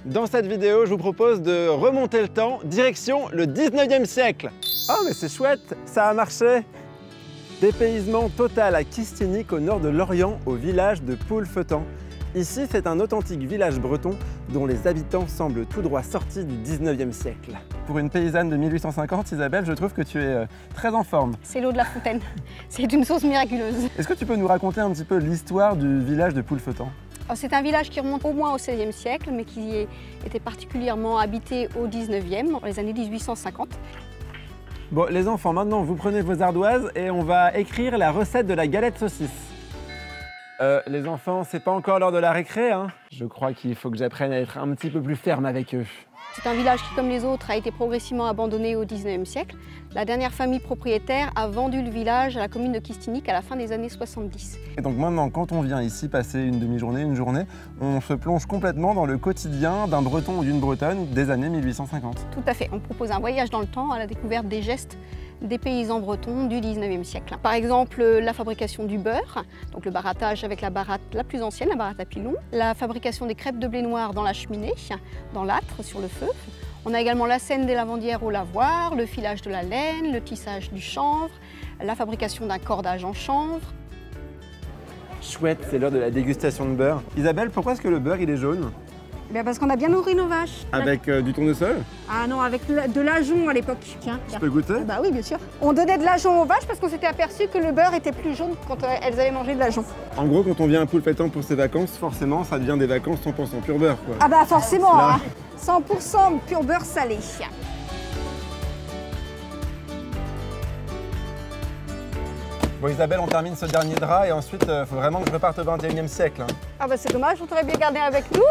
Dans cette vidéo, je vous propose de remonter le temps, direction le 19e siècle. Oh mais c'est chouette, ça a marché! Dépaysement total à Kistinik au nord de Lorient, au village de Poulfetan. Ici, c'est un authentique village breton dont les habitants semblent tout droit sortis du 19e siècle. Pour une paysanne de 1850, Isabelle, je trouve que tu es très en forme. C'est l'eau de la fontaine. C'est une sauce miraculeuse. Est-ce que tu peux nous raconter un petit peu l'histoire du village de Poulfetan? C'est un village qui remonte au moins au XVIe siècle, mais qui était particulièrement habité au XIXe, dans les années 1850. Bon, les enfants, maintenant, vous prenez vos ardoises et on va écrire la recette de la galette saucisse. Les enfants, c'est pas encore l'heure de la récré, hein? Je crois qu'il faut que j'apprenne à être un petit peu plus ferme avec eux. C'est un village qui, comme les autres, a été progressivement abandonné au XIXe siècle. La dernière famille propriétaire a vendu le village à la commune de Kistinik à la fin des années 70. Et donc maintenant, quand on vient ici passer une demi-journée, une journée, on se plonge complètement dans le quotidien d'un Breton ou d'une Bretonne des années 1850. Tout à fait. On propose un voyage dans le temps à la découverte des gestes des paysans bretons du 19e siècle. Par exemple, la fabrication du beurre, donc le barattage avec la baratte la plus ancienne, la baratte à pilon, la fabrication des crêpes de blé noir dans la cheminée, dans l'âtre, sur le feu. On a également la scène des lavandières au lavoir, le filage de la laine, le tissage du chanvre, la fabrication d'un cordage en chanvre. Chouette, c'est l'heure de la dégustation de beurre. Isabelle, pourquoi est-ce que le beurre il est jaune? Bien parce qu'on a bien nourri nos vaches. Avec du tournesol? Ah non, avec de l'ajonc à l'époque. Tiens, Je peux goûter? Bah oui, bien sûr. On donnait de l'ajonc aux vaches parce qu'on s'était aperçu que le beurre était plus jaune quand elles avaient mangé de l'ajonc. En gros, quand on vient à Poulfetan pour ses vacances, forcément, ça devient des vacances 100% pur beurre, quoi. Ah bah forcément, Là. hein. 100% pur beurre salé. Bon Isabelle, on termine ce dernier drap et ensuite, il faut vraiment que je reparte au 21e siècle. Hein. Ah bah c'est dommage, on t'aurait bien gardé avec nous.